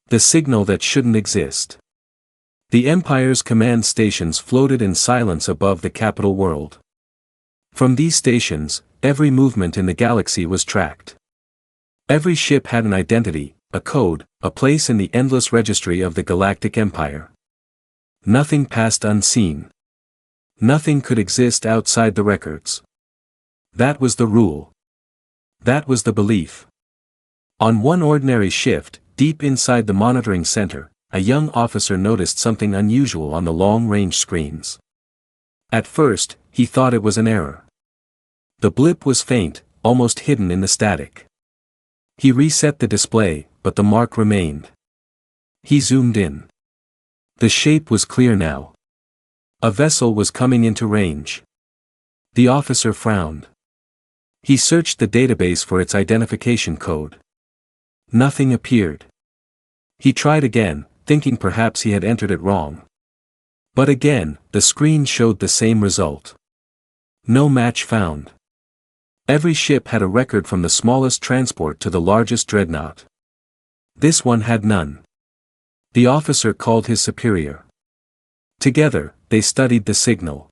The signal that shouldn't exist. The Empire's command stations floated in silence above the capital world. From these stations, every movement in the galaxy was tracked. Every ship had an identity, a code, a place in the endless registry of the Galactic Empire. Nothing passed unseen. Nothing could exist outside the records. That was the rule. That was the belief. On one ordinary shift, deep inside the monitoring center, a young officer noticed something unusual on the long-range screens. At first, he thought it was an error. The blip was faint, almost hidden in the static. He reset the display, but the mark remained. He zoomed in. The shape was clear now. A vessel was coming into range. The officer frowned. He searched the database for its identification code. Nothing appeared. He tried again, thinking perhaps he had entered it wrong. But again, the screen showed the same result. No match found. Every ship had a record from the smallest transport to the largest dreadnought. This one had none. The officer called his superior. Together, they studied the signal.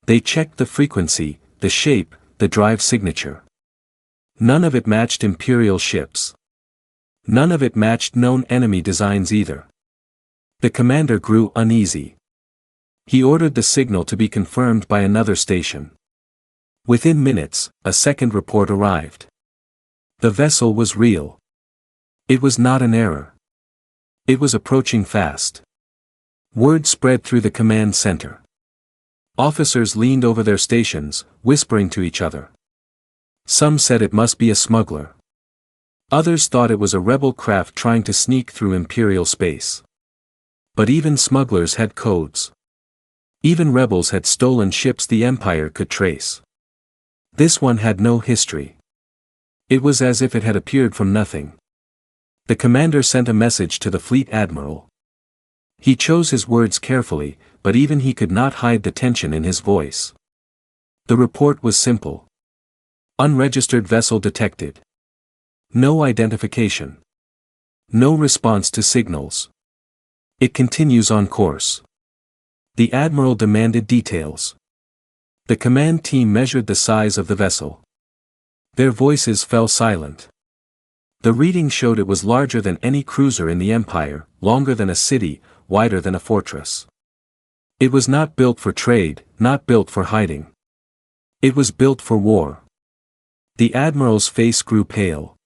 They checked the frequency, the shape, the drive signature. None of it matched Imperial ships. None of it matched known enemy designs either. The commander grew uneasy. He ordered the signal to be confirmed by another station. Within minutes, a second report arrived. The vessel was real. It was not an error. It was approaching fast. Word spread through the command center. Officers leaned over their stations, whispering to each other. Some said it must be a smuggler. Others thought it was a rebel craft trying to sneak through Imperial space. But even smugglers had codes. Even rebels had stolen ships the Empire could trace. This one had no history. It was as if it had appeared from nothing. The commander sent a message to the fleet admiral. He chose his words carefully, but even he could not hide the tension in his voice. The report was simple. Unregistered vessel detected. No identification. No response to signals. It continues on course. The admiral demanded details. The command team measured the size of the vessel. Their voices fell silent. The reading showed it was larger than any cruiser in the Empire, longer than a city, wider than a fortress. It was not built for trade, not built for hiding. It was built for war. The admiral's face grew pale.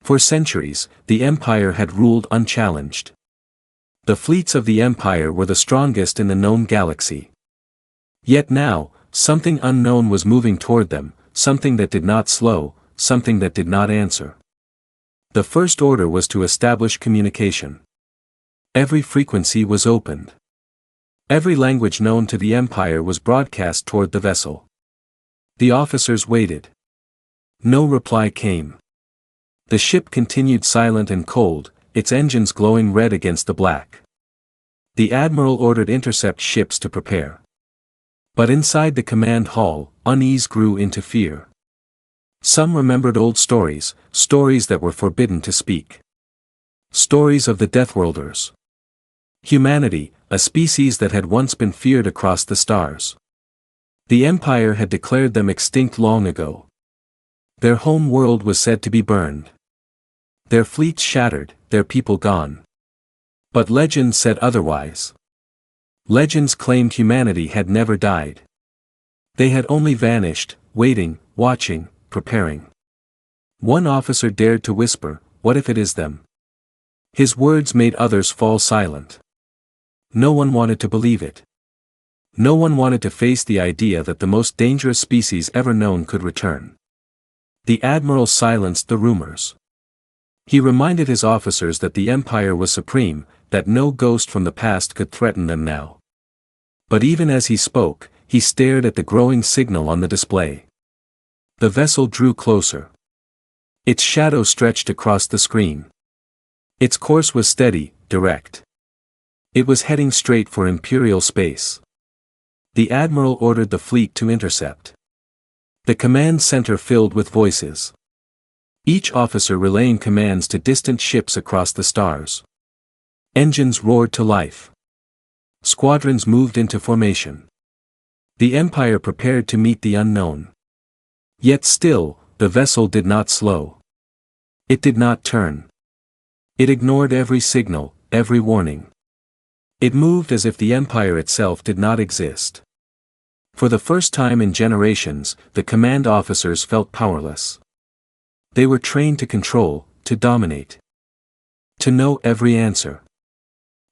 For centuries, the Empire had ruled unchallenged. The fleets of the Empire were the strongest in the known galaxy. Yet now, something unknown was moving toward them, something that did not slow, something that did not answer. The first order was to establish communication. Every frequency was opened. Every language known to the Empire was broadcast toward the vessel. The officers waited. No reply came. The ship continued silent and cold, its engines glowing red against the black. The admiral ordered intercept ships to prepare. But inside the command hall, unease grew into fear. Some remembered old stories, stories that were forbidden to speak. Stories of the Deathworlders. Humanity, a species that had once been feared across the stars. The Empire had declared them extinct long ago. Their home world was said to be burned. Their fleets shattered, their people gone. But legends said otherwise. Legends claimed humanity had never died. They had only vanished, waiting, watching, preparing. One officer dared to whisper, "What if it is them?" His words made others fall silent. No one wanted to believe it. No one wanted to face the idea that the most dangerous species ever known could return. The admiral silenced the rumors. He reminded his officers that the Empire was supreme, that no ghost from the past could threaten them now. But even as he spoke, he stared at the growing signal on the display. The vessel drew closer. Its shadow stretched across the screen. Its course was steady, direct. It was heading straight for Imperial space. The admiral ordered the fleet to intercept. The command center filled with voices. each officer relaying commands to distant ships across the stars. Engines roared to life. Squadrons moved into formation. The Empire prepared to meet the unknown. Yet still, the vessel did not slow. It did not turn. It ignored every signal, every warning. It moved as if the Empire itself did not exist. For the first time in generations, the command officers felt powerless. They were trained to control, to dominate. To know every answer.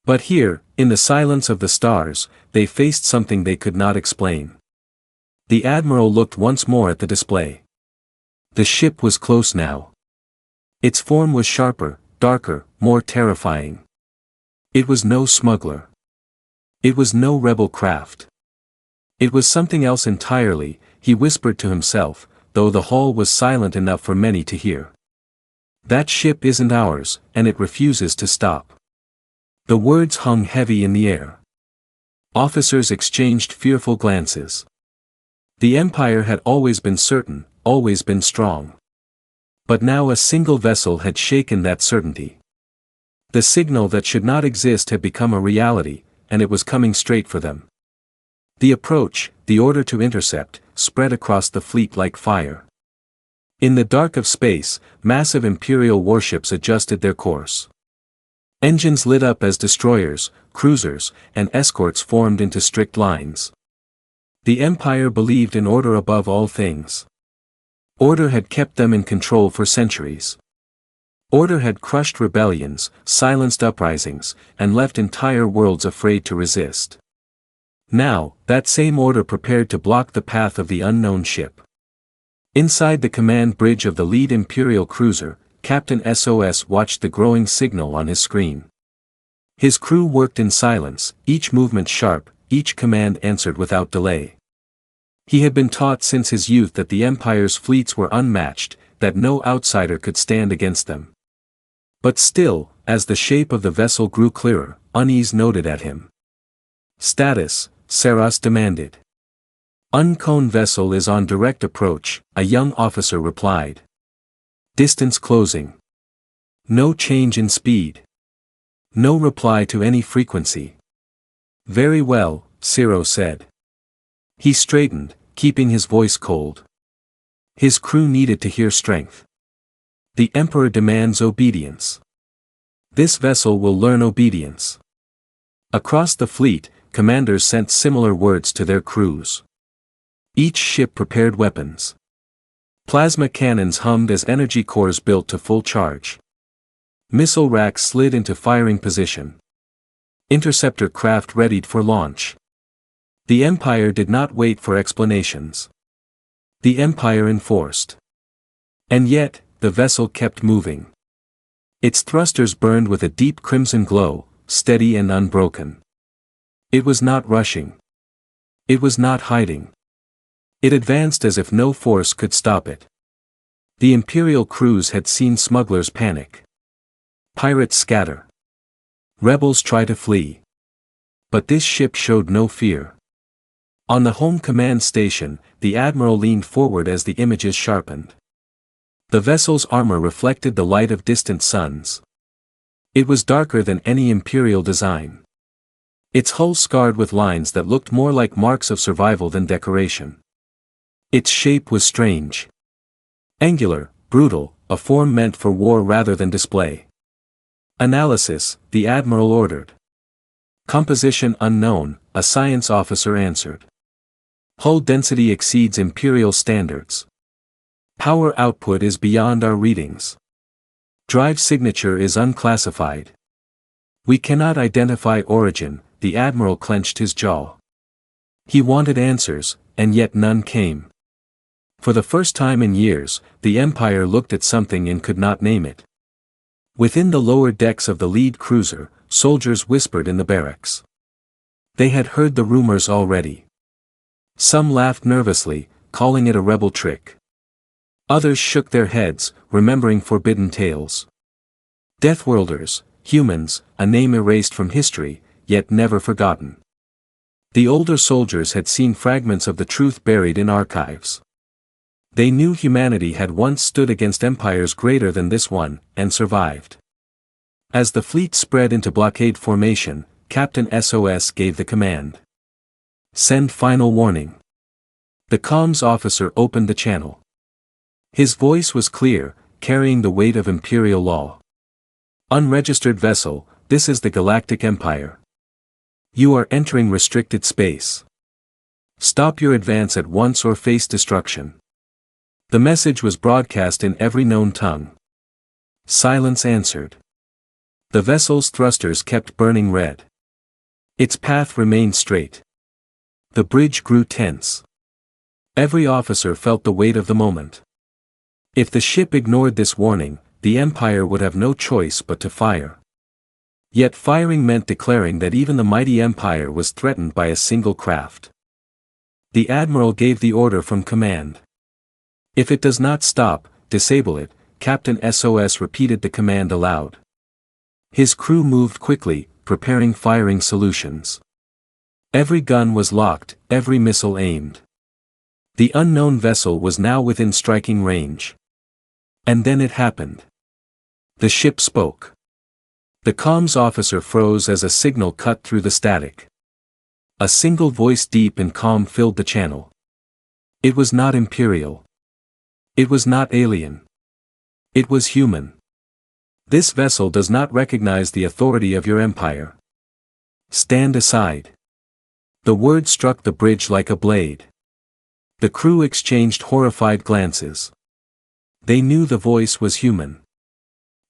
But here, in the silence of the stars, they faced something they could not explain. The Admiral looked once more at the display. The ship was close now. Its form was sharper, darker, more terrifying. It was no smuggler. It was no rebel craft. It was something else entirely, he whispered to himself, though the hall was silent enough for many to hear. That ship isn't ours, and it refuses to stop. The words hung heavy in the air. Officers exchanged fearful glances. The Empire had always been certain, always been strong. But now a single vessel had shaken that certainty. The signal that should not exist had become a reality, and it was coming straight for them. The approach, the order to intercept, spread across the fleet like fire. In the dark of space, massive Imperial warships adjusted their course. Engines lit up as destroyers, cruisers, and escorts formed into strict lines. The Empire believed in order above all things. Order had kept them in control for centuries. Order had crushed rebellions, silenced uprisings, and left entire worlds afraid to resist. Now, that same order prepared to block the path of the unknown ship. Inside the command bridge of the lead Imperial cruiser, Captain SOS watched the growing signal on his screen. His crew worked in silence, each movement sharp, each command answered without delay. He had been taught since his youth that the Empire's fleets were unmatched, that no outsider could stand against them. But still, as the shape of the vessel grew clearer, unease noted at him. "Status," Saras demanded. "Unknown vessel is on direct approach," a young officer replied. "Distance closing. No change in speed. No reply to any frequency." "Very well," Ciro said. He straightened, keeping his voice cold. His crew needed to hear strength. "The Emperor demands obedience. This vessel will learn obedience." Across the fleet, commanders sent similar words to their crews. Each ship prepared weapons. Plasma cannons hummed as energy cores built to full charge. Missile racks slid into firing position. Interceptor craft readied for launch. The Empire did not wait for explanations. The Empire enforced. And yet, the vessel kept moving. Its thrusters burned with a deep crimson glow, steady and unbroken. It was not rushing. It was not hiding. It advanced as if no force could stop it. The Imperial crews had seen smugglers panic. Pirates scatter. Rebels try to flee. But this ship showed no fear. On the home command station, the Admiral leaned forward as the images sharpened. The vessel's armor reflected the light of distant suns. It was darker than any Imperial design. Its hull scarred with lines that looked more like marks of survival than decoration. Its shape was strange. Angular, brutal, a form meant for war rather than display. "Analysis," the Admiral ordered. "Composition unknown," a science officer answered. "Hull density exceeds Imperial standards. Power output is beyond our readings. Drive signature is unclassified. We cannot identify origin." The Admiral clenched his jaw. He wanted answers, and yet none came. For the first time in years, the Empire looked at something and could not name it. Within the lower decks of the lead cruiser, soldiers whispered in the barracks. They had heard the rumors already. Some laughed nervously, calling it a rebel trick. Others shook their heads, remembering forbidden tales. Deathworlders, humans, a name erased from history, yet never forgotten. The older soldiers had seen fragments of the truth buried in archives. They knew humanity had once stood against empires greater than this one, and survived. As the fleet spread into blockade formation, Captain SOS gave the command. Send final warning. The comms officer opened the channel. His voice was clear, carrying the weight of imperial law. Unregistered vessel, this is the Galactic Empire. You are entering restricted space. Stop your advance at once or face destruction. The message was broadcast in every known tongue. Silence answered. The vessel's thrusters kept burning red. Its path remained straight. The bridge grew tense. Every officer felt the weight of the moment. If the ship ignored this warning, the Empire would have no choice but to fire. Yet firing meant declaring that even the mighty Empire was threatened by a single craft. The Admiral gave the order from command. If it does not stop, disable it. Captain SOS repeated the command aloud. His crew moved quickly, preparing firing solutions. Every gun was locked, every missile aimed. The unknown vessel was now within striking range. And then it happened. The ship spoke. The comms officer froze as a signal cut through the static. A single voice, deep and calm, filled the channel. It was not imperial. It was not alien. It was human. This vessel does not recognize the authority of your empire. Stand aside. The word struck the bridge like a blade. The crew exchanged horrified glances. They knew the voice was human.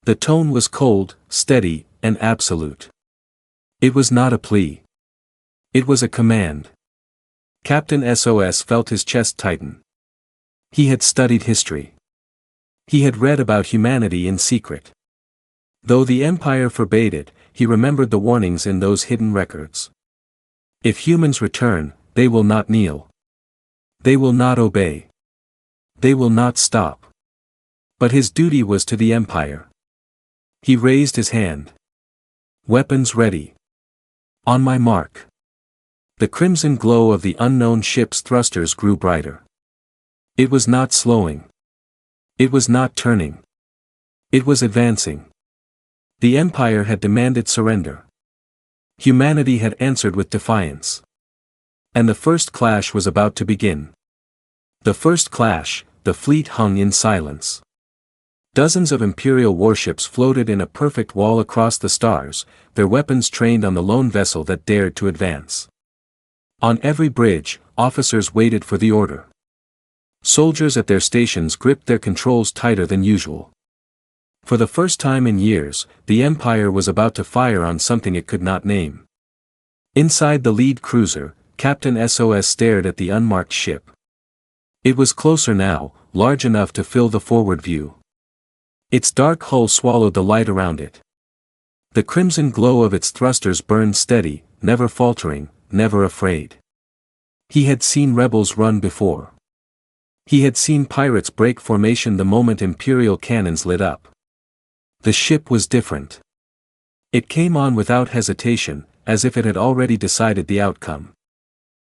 The tone was cold, steady, and absolute. It was not a plea. It was a command. Captain SOS felt his chest tighten. He had studied history. He had read about humanity in secret. Though the Empire forbade it, he remembered the warnings in those hidden records. If humans return, they will not kneel. They will not obey. They will not stop. But his duty was to the Empire. He raised his hand. Weapons ready. On my mark. The crimson glow of the unknown ship's thrusters grew brighter. It was not slowing. It was not turning. It was advancing. The Empire had demanded surrender. Humanity had answered with defiance. And the first clash was about to begin. The first clash, the fleet hung in silence. Dozens of Imperial warships floated in a perfect wall across the stars, their weapons trained on the lone vessel that dared to advance. On every bridge, officers waited for the order. Soldiers at their stations gripped their controls tighter than usual. For the first time in years, the Empire was about to fire on something it could not name. Inside the lead cruiser, Captain SOS stared at the unmarked ship. It was closer now, large enough to fill the forward view. Its dark hull swallowed the light around it. The crimson glow of its thrusters burned steady, never faltering, never afraid. He had seen rebels run before. He had seen pirates break formation the moment Imperial cannons lit up. The ship was different. It came on without hesitation, as if it had already decided the outcome.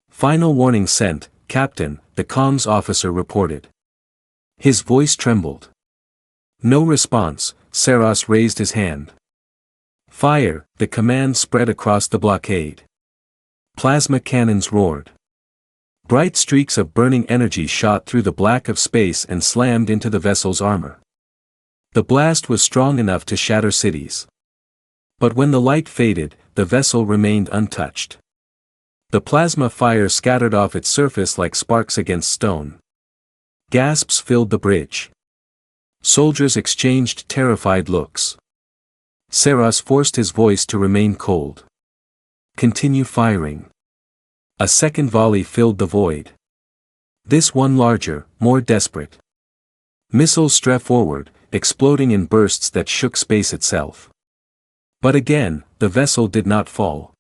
Final warning sent, Captain, the comms officer reported. His voice trembled. No response. Saros raised his hand. Fire, the command spread across the blockade. Plasma cannons roared. Bright streaks of burning energy shot through the black of space and slammed into the vessel's armor. The blast was strong enough to shatter cities. But when the light faded, the vessel remained untouched. The plasma fire scattered off its surface like sparks against stone. Gasps filled the bridge. Soldiers exchanged terrified looks. Saros forced his voice to remain cold. Continue firing. A second volley filled the void. This one larger, more desperate. Missiles streamed forward, exploding in bursts that shook space itself. But again, the vessel did not fall.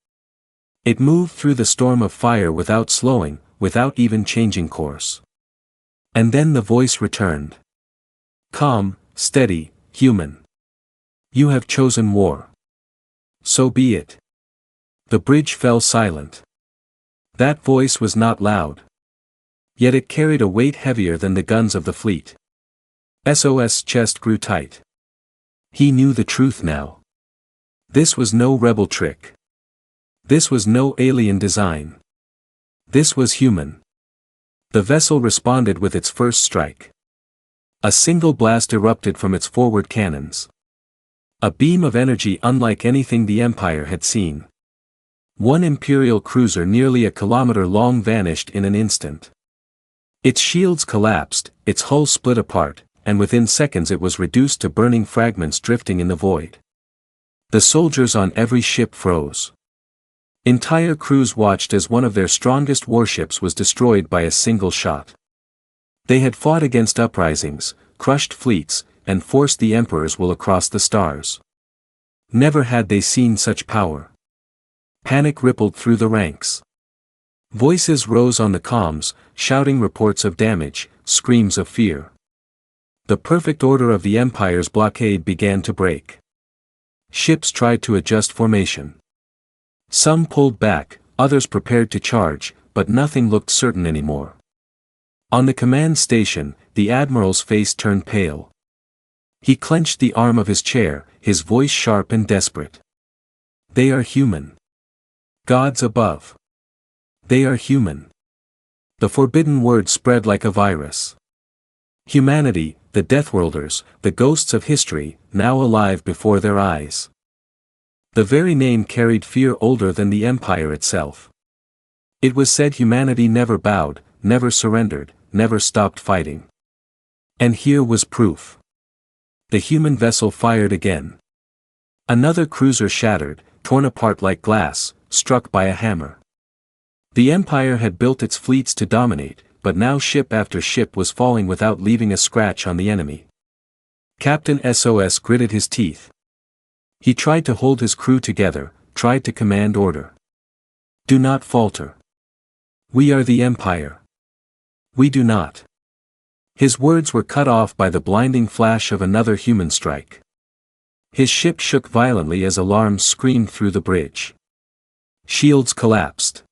It moved through the storm of fire without slowing, without even changing course. And then the voice returned. Calm, steady, human. You have chosen war. So be it. The bridge fell silent. That voice was not loud. Yet it carried a weight heavier than the guns of the fleet. SOS's chest grew tight. He knew the truth now. This was no rebel trick. This was no alien design. This was human. The vessel responded with its first strike. A single blast erupted from its forward cannons. A beam of energy unlike anything the Empire had seen. One Imperial cruiser nearly a kilometer long vanished in an instant. Its shields collapsed, its hull split apart, and within seconds it was reduced to burning fragments drifting in the void. The soldiers on every ship froze. Entire crews watched as one of their strongest warships was destroyed by a single shot. They had fought against uprisings, crushed fleets, and forced the Emperor's will across the stars. Never had they seen such power. Panic rippled through the ranks. Voices rose on the comms, shouting reports of damage, screams of fear. The perfect order of the Empire's blockade began to break. Ships tried to adjust formation. Some pulled back, others prepared to charge, but nothing looked certain anymore. On the command station, the Admiral's face turned pale. He clenched the arm of his chair, his voice sharp and desperate. They are human. Gods above. They are human. The forbidden word spread like a virus. Humanity, the Deathworlders, the ghosts of history, now alive before their eyes. The very name carried fear older than the Empire itself. It was said humanity never bowed, never surrendered, never stopped fighting. And here was proof. The human vessel fired again. Another cruiser shattered, torn apart like glass, struck by a hammer. The Empire had built its fleets to dominate, but now ship after ship was falling without leaving a scratch on the enemy. Captain SOS gritted his teeth. He tried to hold his crew together, tried to command order. Do not falter. We are the Empire. We do not. His words were cut off by the blinding flash of another human strike. His ship shook violently as alarms screamed through the bridge. Shields collapsed.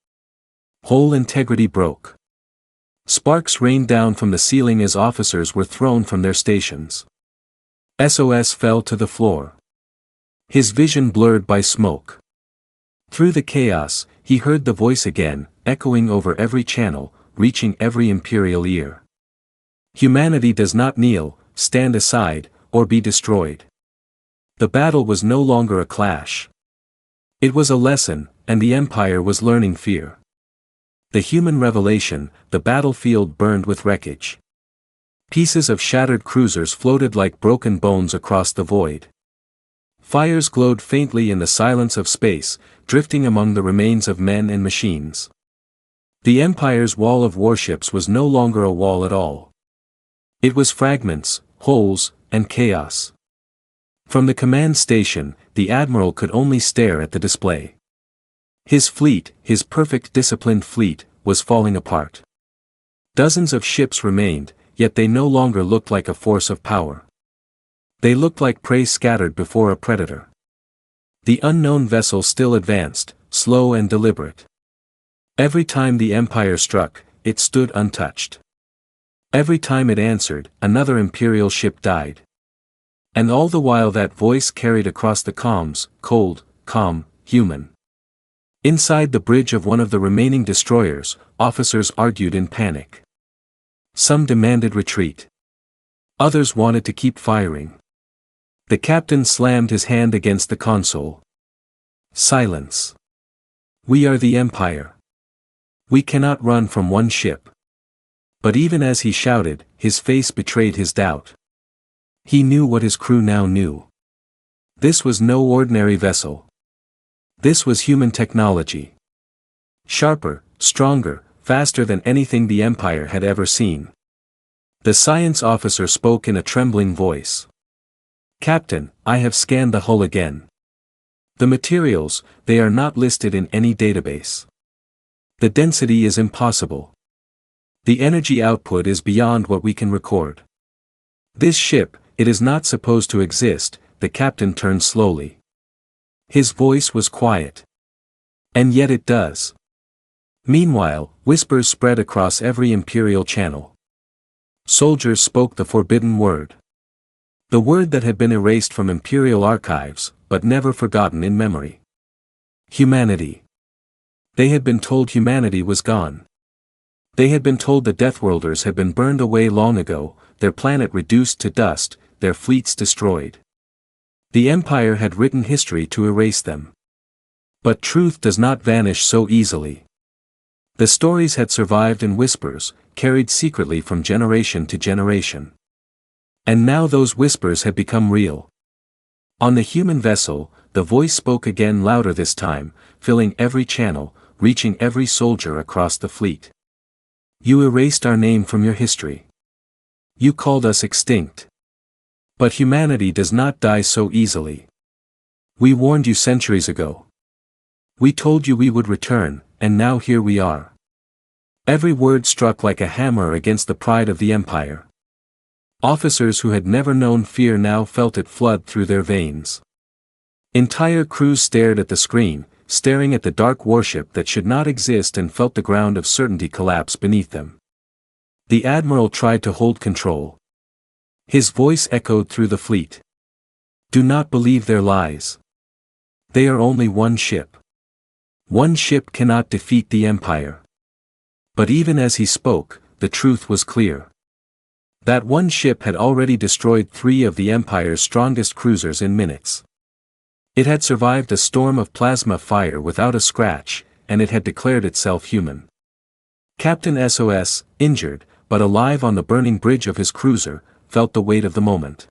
Hull integrity broke. Sparks rained down from the ceiling as officers were thrown from their stations. SOS fell to the floor. His vision blurred by smoke. Through the chaos, he heard the voice again, echoing over every channel, reaching every Imperial ear. Humanity does not kneel, stand aside, or be destroyed. The battle was no longer a clash. It was a lesson, and the Empire was learning fear. The human revelation, the battlefield burned with wreckage. Pieces of shattered cruisers floated like broken bones across the void. Fires glowed faintly in the silence of space, drifting among the remains of men and machines. The Empire's wall of warships was no longer a wall at all. It was fragments, holes, and chaos. From the command station, the Admiral could only stare at the display. His fleet, his perfect disciplined fleet, was falling apart. Dozens of ships remained, yet they no longer looked like a force of power. They looked like prey scattered before a predator. The unknown vessel still advanced, slow and deliberate. Every time the Empire struck, it stood untouched. Every time it answered, another Imperial ship died. And all the while that voice carried across the comms, cold, calm, human. Inside the bridge of one of the remaining destroyers, officers argued in panic. Some demanded retreat. Others wanted to keep firing. The captain slammed his hand against the console. Silence. We are the Empire. We cannot run from one ship. But even as he shouted, his face betrayed his doubt. He knew what his crew now knew. This was no ordinary vessel. This was human technology. Sharper, stronger, faster than anything the Empire had ever seen. The science officer spoke in a trembling voice. Captain, I have scanned the hull again. The materials, they are not listed in any database. The density is impossible. The energy output is beyond what we can record. This ship, it is not supposed to exist, the captain turned slowly. His voice was quiet. And yet it does. Meanwhile, whispers spread across every Imperial channel. Soldiers spoke the forbidden word. The word that had been erased from Imperial archives, but never forgotten in memory. Humanity. They had been told humanity was gone. They had been told the Deathworlders had been burned away long ago, their planet reduced to dust, their fleets destroyed. The Empire had written history to erase them. But truth does not vanish so easily. The stories had survived in whispers, carried secretly from generation to generation. And now those whispers had become real. On the human vessel, the voice spoke again, louder this time, filling every channel, reaching every soldier across the fleet. You erased our name from your history. You called us extinct. But humanity does not die so easily. We warned you centuries ago. We told you we would return, and now here we are. Every word struck like a hammer against the pride of the Empire. Officers who had never known fear now felt it flood through their veins. Entire crews stared at the screen, staring at the dark warship that should not exist, and felt the ground of certainty collapse beneath them. The Admiral tried to hold control. His voice echoed through the fleet. Do not believe their lies. They are only one ship. One ship cannot defeat the Empire. But even as he spoke, the truth was clear. That one ship had already destroyed 3 of the Empire's strongest cruisers in minutes. It had survived a storm of plasma fire without a scratch, and it had declared itself human. Captain SOS, injured, but alive on the burning bridge of his cruiser, felt the weight of the moment.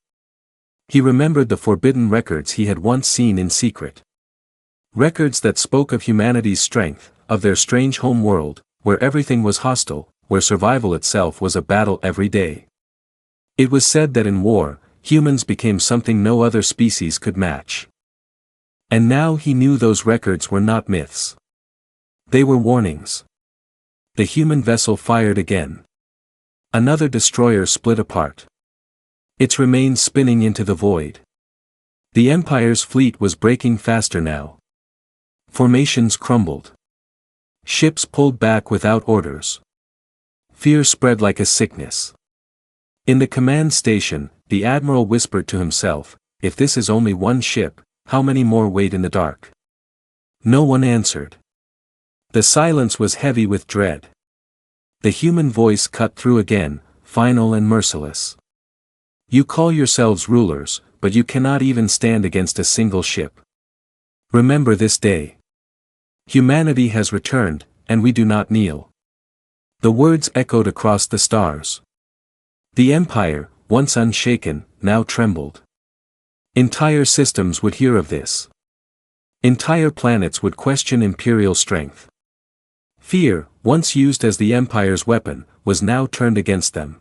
He remembered the forbidden records he had once seen in secret. Records that spoke of humanity's strength, of their strange home world, where everything was hostile, where survival itself was a battle every day. It was said that in war, humans became something no other species could match. And now he knew those records were not myths. They were warnings. The human vessel fired again. Another destroyer split apart. Its remains spinning into the void. The Empire's fleet was breaking faster now. Formations crumbled. Ships pulled back without orders. Fear spread like a sickness. In the command station, the Admiral whispered to himself, if this is only one ship, how many more wait in the dark? No one answered. The silence was heavy with dread. The human voice cut through again, final and merciless. You call yourselves rulers, but you cannot even stand against a single ship. Remember this day. Humanity has returned, and we do not kneel. The words echoed across the stars. The Empire, once unshaken, now trembled. Entire systems would hear of this. Entire planets would question Imperial strength. Fear, once used as the Empire's weapon, was now turned against them.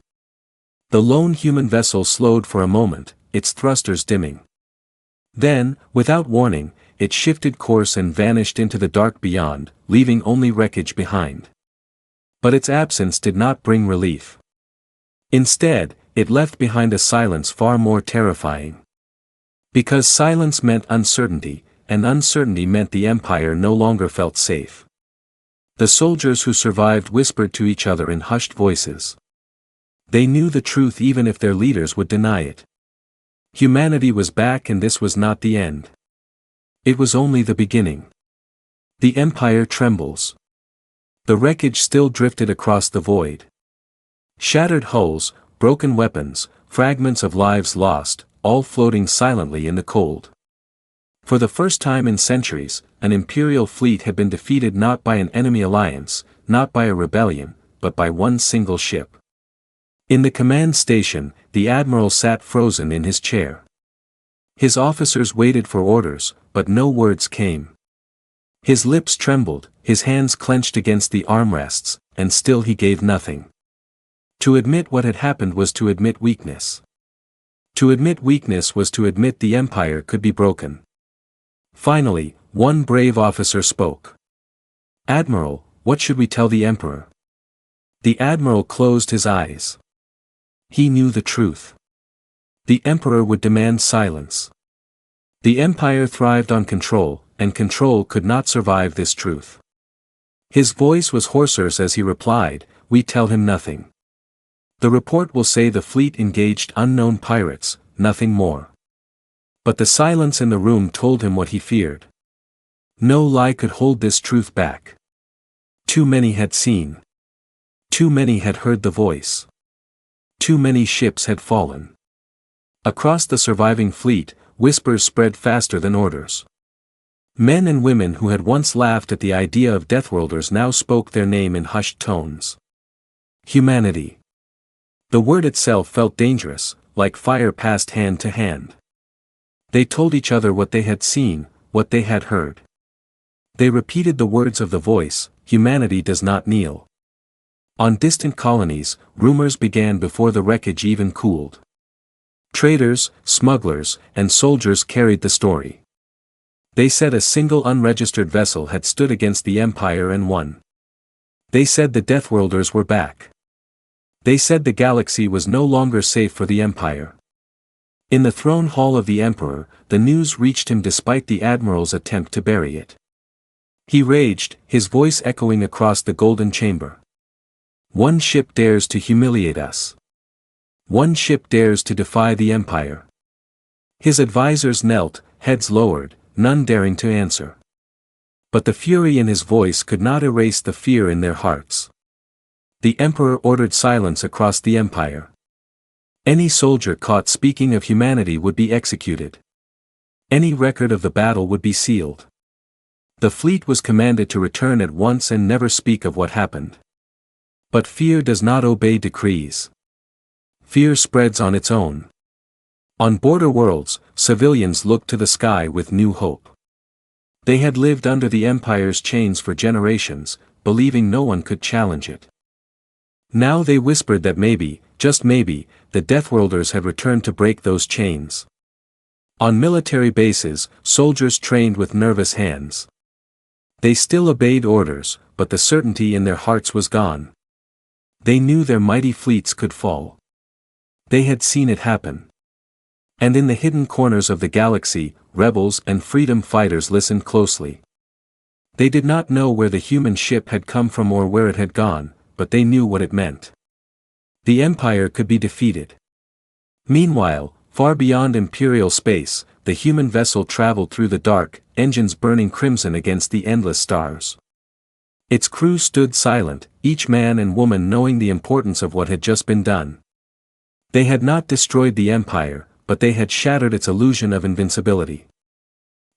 The lone human vessel slowed for a moment, its thrusters dimming. Then, without warning, it shifted course and vanished into the dark beyond, leaving only wreckage behind. But its absence did not bring relief. Instead, it left behind a silence far more terrifying. Because silence meant uncertainty, and uncertainty meant the Empire no longer felt safe. The soldiers who survived whispered to each other in hushed voices. They knew the truth even if their leaders would deny it. Humanity was back, and this was not the end. It was only the beginning. The Empire trembles. The wreckage still drifted across the void. Shattered hulls, broken weapons, fragments of lives lost, all floating silently in the cold. For the first time in centuries, an Imperial fleet had been defeated not by an enemy alliance, not by a rebellion, but by one single ship. In the command station, the Admiral sat frozen in his chair. His officers waited for orders, but no words came. His lips trembled, his hands clenched against the armrests, and still he gave nothing. To admit what had happened was to admit weakness. To admit weakness was to admit the Empire could be broken. Finally, one brave officer spoke. Admiral, what should we tell the Emperor? The Admiral closed his eyes. He knew the truth. The Emperor would demand silence. The Empire thrived on control, and control could not survive this truth. His voice was hoarser as he replied, "We tell him nothing. The report will say the fleet engaged unknown pirates, nothing more." But the silence in the room told him what he feared. No lie could hold this truth back. Too many had seen. Too many had heard the voice. Too many ships had fallen. Across the surviving fleet, whispers spread faster than orders. Men and women who had once laughed at the idea of Deathworlders now spoke their name in hushed tones. Humanity. The word itself felt dangerous, like fire passed hand to hand. They told each other what they had seen, what they had heard. They repeated the words of the voice, "Humanity does not kneel." On distant colonies, rumors began before the wreckage even cooled. Traders, smugglers, and soldiers carried the story. They said a single unregistered vessel had stood against the Empire and won. They said the Deathworlders were back. They said the galaxy was no longer safe for the Empire. In the throne hall of the Emperor, the news reached him despite the Admiral's attempt to bury it. He raged, his voice echoing across the golden chamber. "One ship dares to humiliate us. One ship dares to defy the Empire." His advisors knelt, heads lowered, none daring to answer. But the fury in his voice could not erase the fear in their hearts. The Emperor ordered silence across the Empire. Any soldier caught speaking of humanity would be executed. Any record of the battle would be sealed. The fleet was commanded to return at once and never speak of what happened. But fear does not obey decrees. Fear spreads on its own. On border worlds, civilians looked to the sky with new hope. They had lived under the Empire's chains for generations, believing no one could challenge it. Now they whispered that maybe, just maybe, the Deathworlders had returned to break those chains. On military bases, soldiers trained with nervous hands. They still obeyed orders, but the certainty in their hearts was gone. They knew their mighty fleets could fall. They had seen it happen. And in the hidden corners of the galaxy, rebels and freedom fighters listened closely. They did not know where the human ship had come from or where it had gone, but they knew what it meant. The Empire could be defeated. Meanwhile, far beyond Imperial space, the human vessel traveled through the dark, engines burning crimson against the endless stars. Its crew stood silent, each man and woman knowing the importance of what had just been done. They had not destroyed the Empire, but they had shattered its illusion of invincibility.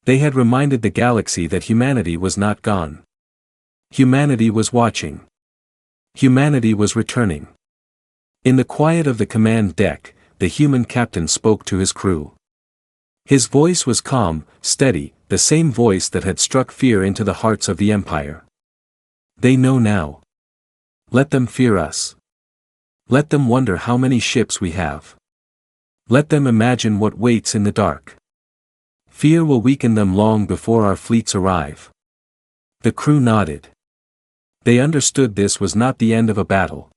They had reminded the galaxy that humanity was not gone. Humanity was watching. Humanity was returning. In the quiet of the command deck, the human captain spoke to his crew. His voice was calm, steady, the same voice that had struck fear into the hearts of the Empire. They know now. Let them fear us. Let them wonder how many ships we have. Let them imagine what waits in the dark. Fear will weaken them long before our fleets arrive. The crew nodded. They understood this was not the end of a battle.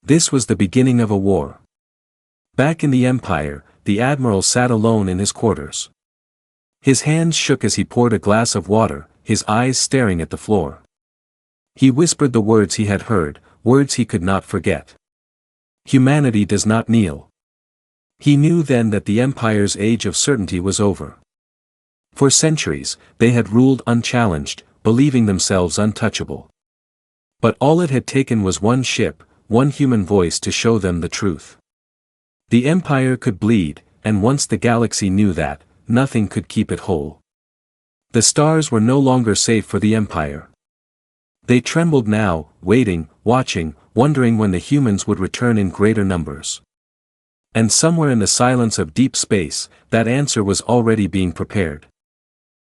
This was the beginning of a war. Back in the Empire, the Admiral sat alone in his quarters. His hands shook as he poured a glass of water, his eyes staring at the floor. He whispered the words he had heard, words he could not forget. Humanity does not kneel. He knew then that the Empire's age of certainty was over. For centuries, they had ruled unchallenged, believing themselves untouchable. But all it had taken was one ship, one human voice to show them the truth. The Empire could bleed, and once the galaxy knew that, nothing could keep it whole. The stars were no longer safe for the Empire. They trembled now, waiting, watching, wondering when the humans would return in greater numbers. And somewhere in the silence of deep space, that answer was already being prepared.